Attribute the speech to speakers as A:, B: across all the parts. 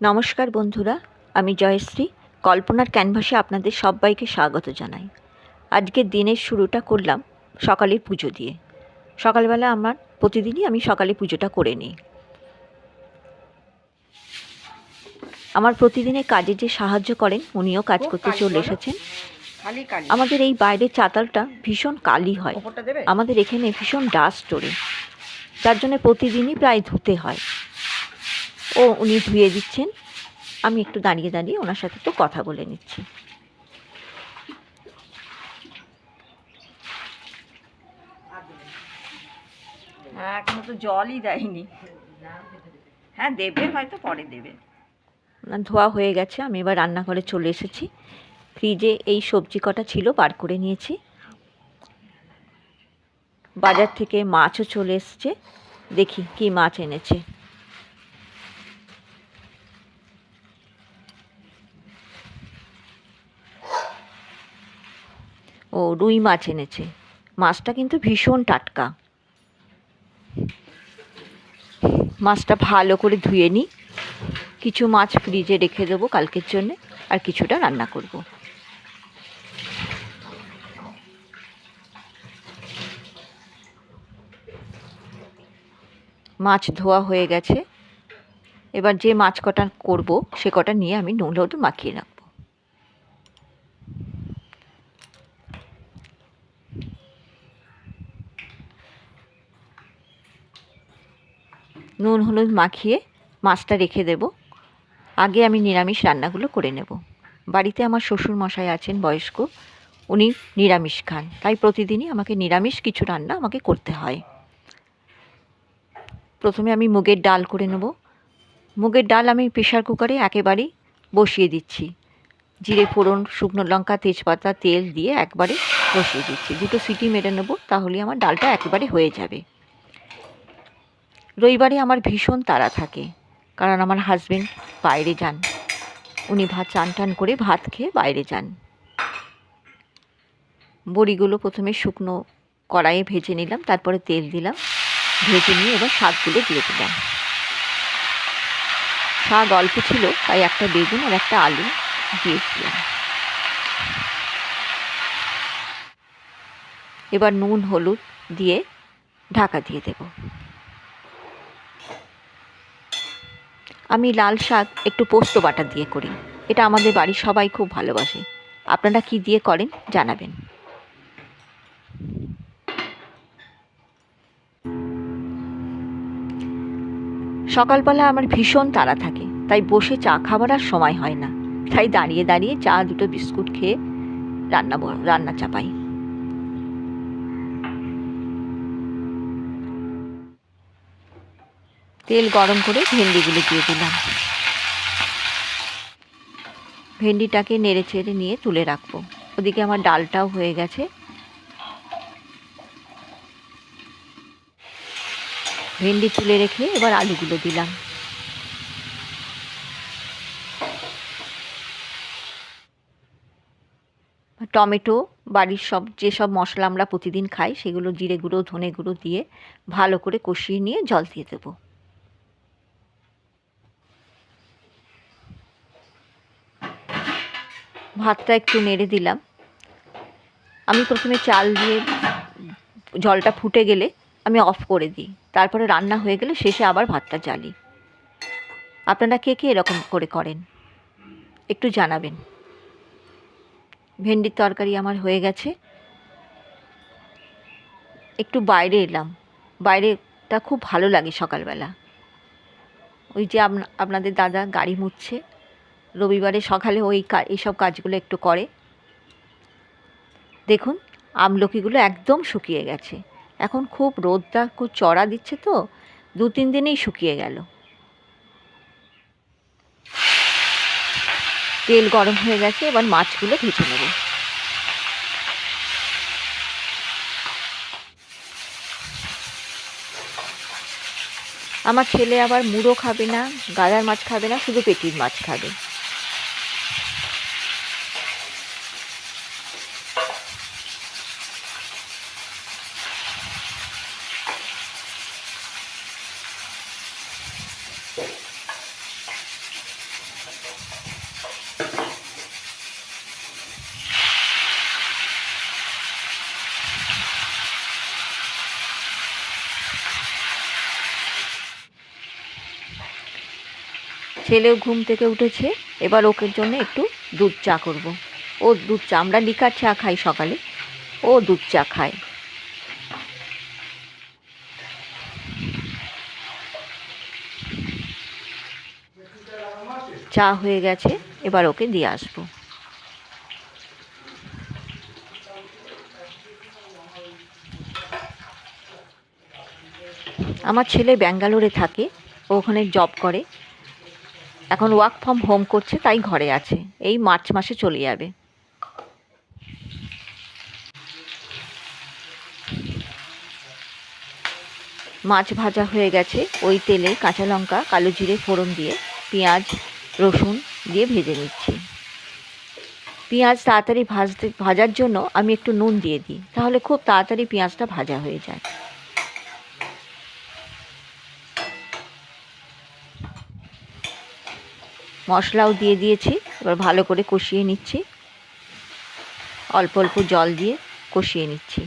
A: নমস্কার বন্ধুরা, আমি জয়শ্রী। কল্পনার ক্যানভাসে আপনাদের সবাইকে স্বাগত জানাই। আজকের দিনের শুরুটা করলাম সকালের পুজো দিয়ে। সকালবেলা আমার প্রতিদিনই আমি সকালে পুজোটা করে নিই। আমার প্রতিদিনের কাজে যে সাহায্য করেন উনিও কাজ করতে চলে এসেছেন। আমাদের এই বাইরের চাতালটা ভীষণ কালি হয়, আমাদের এখানে ভীষণ ডাস্ট ওড়ে, যার জন্য প্রতিদিনই প্রায় ধুতে হয়। উনি ধুয়ে দিচ্ছেন, আমি একটু দাঁড়িয়ে দাঁড়িয়ে ওনার সাথে একটু কথা বলে নিচ্ছি।
B: হ্যাঁ, এখনো তো জলই দেয়নি। হ্যাঁ দেবে, হয়তো পরে দেবে।
A: ধোয়া হয়ে গেছে, আমি এবার রান্নাঘরে চলে এসেছি। ফ্রিজে এই সবজি কটা ছিল, বার করে নিয়েছি। বাজার থেকে মাছও চলে এসছে, দেখি কি মাছ এনেছে। রুই মাছ এনেছে। মাছটা কিন্তু ভীষণ টাটকা। মাছটা ভালো করে ধুয়ে নিই। কিছু মাছ ফ্রিজে রেখে দেবো কালকের জন্যে, আর কিছুটা রান্না করব। মাছ ধোয়া হয়ে গেছে। এবার যে মাছ কটা করব সে কটা নিয়ে আমি নুন হলুদ মাখিয়ে রাখবো। নুন হলুদ মাখিয়ে মাছটা রেখে দেব। আগে আমি নিরামিষ রান্নাগুলো করে নেব। বাড়িতে আমার শ্বশুর মশাই আছেন বয়স্ক, উনি নিরামিষ খান, তাই প্রতিদিনই আমাকে নিরামিষ কিছু রান্না আমাকে করতে হয়। প্রথমে আমি মুগের ডাল করে নেব। মুগের ডাল আমি প্রেশার কুকারে একেবারেই বসিয়ে দিচ্ছি। জিরে ফোড়ন, শুকনো লঙ্কা, তেজপাতা, তেল দিয়ে একবারে বসিয়ে দিচ্ছি। 2টো সিটি মেরে নেব, তাহলে আমার ডালটা একেবারে হয়ে যাবে। রবিবারে আমার ভীষণ তাড়া থাকে, কারণ আমার হাজবেন্ড বাইরে যান। উনি চান টান করে ভাত খেয়ে বাইরে যান। বড়িগুলো প্রথমে শুকনো কড়াইয়ে ভেজে নিলাম, তারপরে তেল দিলাম। ভেজে নিয়ে এবার শাকগুলো দিয়ে দিলাম। শাক অল্প ছিল, তাই একটা বেগুন আর একটা আলু দিয়ে দিলাম। এবার নুন হলুদ দিয়ে ঢাকা দিয়ে দেব। আমি লাল শাক একটু পোস্ত বাটা দিয়ে করি, এটা আমাদের বাড়ির সবাই খুব ভালোবাসে। আপনারা কি দিয়ে করেন জানাবেন। সকালবেলা আমার ভীষণ তাড়া থাকে, তাই বসে চা খাবার আর সময় হয় না, তাই দাঁড়িয়ে দাঁড়িয়ে চা 2টো বিস্কুট খেয়ে রান্না চাপাই। তেল গরম করে ভেন্ডিগুলো দিয়ে দিলাম। ভেন্ডিটাকে নেড়ে চেড়ে নিয়ে তুলে রাখবো। ওদিকে আমার ডালটাও হয়ে গেছে। ভেন্ডি তুলে রেখে এবার আলুগুলো দিলাম। টমেটো, বাড়ির যেসব মশলা আমরা প্রতিদিন খাই সেগুলো জিরে গুঁড়ো, ধনে গুঁড়ো দিয়ে ভালো করে কষিয়ে নিয়ে জল দিয়ে দেবো। ভাতটা একটু নেড়ে দিলাম। আমি প্রথমে চাল দিয়ে জলটা ফুটে গেলে আমি অফ করে দিই, তারপরে রান্না হয়ে গেলে শেষে আবার ভাতটা জ্বালি। আপনারা কে কে এরকম করে করেন একটু জানাবেন। ভেন্ডির তরকারি আমার হয়ে গেছে। একটু বাইরে এলাম, বাইরেটা খুব ভালো লাগে সকালবেলা। ওই যে আপনাদের দাদা গাড়ি মুছছে, রবিবারে সকালে এইসব কাজগুলো একটু করে। দেখুন আমলকিগুলো একদম শুকিয়ে গেছে। এখন খুব রোদটা খুব চড়া দিচ্ছে, তো 2-3 দিনেই শুকিয়ে গেল। তেল গরম হয়ে গেছে, এবার মাছগুলো ভেজে নেব। আমার ছেলে আবার মুড়ো খাবে না, গাদার মাছ খাবে না, শুধু পেটির মাছ খাবে। ছেলেও ঘুম থেকে উঠেছে, এবার ওকে জন্য একটু দুধ চা করব। ও দুধ চা, আমরা লিকার চা খাই সকালে, ও দুধ চা খায়। চা হয়ে গেছে, এবার ওকে দিয়ে আসবো। আমার ছেলে ব্যাঙ্গালোরে থাকে, ও ওখানে জব করে, এখন ওয়ার্ক ফ্রম হোম করছে, তাই ঘরে আছে, এই মার্চ মাসে চলে যাবে। মাছ ভাজা হয়ে গেছে, ওই তেলে কাঁচা লঙ্কা কালো জিরে ফোড়ন দিয়ে পেঁয়াজ রসুন দিয়ে ভেজে নিচ্ছি। পেঁয়াজ তাড়াতাড়ি ভাজার জন্য আমি একটু নুন দিয়ে দিই, তাহলে খুব তাড়াতাড়ি পেঁয়াজটা ভাজা হয়ে যায়। মশলাও দিয়ে দিয়েছি, এবার ভালো করে কষিয়ে নিচ্ছি, অল্প অল্প জল দিয়ে কষিয়ে নিচ্ছি।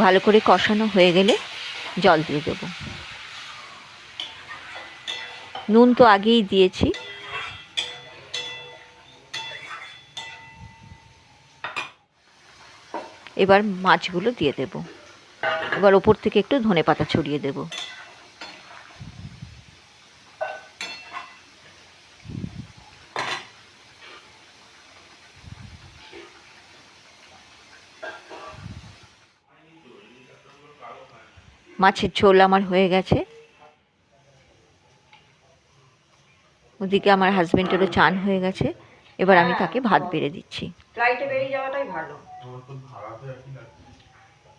A: ভালো করে কষানো হয়ে গেলে জল দিয়ে দেব। নুন তো আগেই দিয়েছি। এবার মাছগুলো দিয়ে দেব, এবার ওপর থেকে একটু ধনেপাতা ছড়িয়ে দেব। মাছের ঝোল আমার হয়ে গেছে, ওদিকে আমার হাজবেন্ডেরও চান হয়ে গেছে, এবার আমি তাকে ভাত বেড়ে দিচ্ছি।
B: ফ্লাইটে বেরিয়ে যাওয়াটাই ভালো,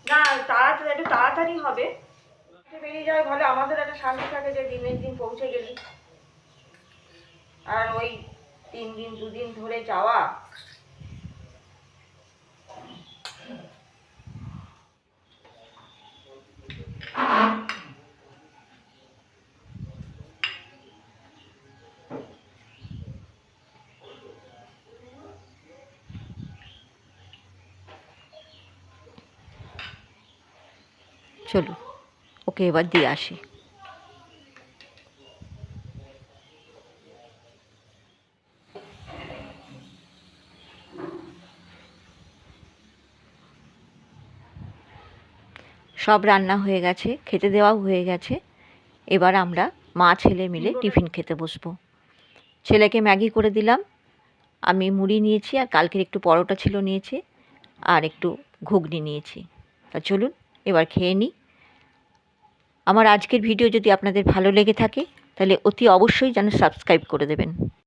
B: না তাড়াতাড়ি একটু তাড়াতাড়ি হবে, বেরিয়ে যাওয়া ভালো, আমাদের একটা শান্তি থাকে যে দিনের দিন পৌঁছে গেলি, আর ওই 3 দিন 2 দিন ধরে যাওয়া।
A: চলুন ওকে এবার দিয়ে আসি। সব রান্না হয়ে গেছে, খেতে দেওয়াও হয়ে গেছে, এবার আমরা মা ছেলে মিলে টিফিন খেতে বসবো। ছেলেকে ম্যাগি করে দিলাম, আমি মুড়ি নিয়েছি, আর কালকের একটু পরোটা ছিল নিয়েছি, আর একটু ঘুগনি নিয়েছি। তা চলুন এবার খেয়ে নিই। আমার আজকের ভিডিও যদি আপনাদের ভালো লেগে থাকে তাহলে অতি অবশ্যই যেন সাবস্ক্রাইব করে দেবেন।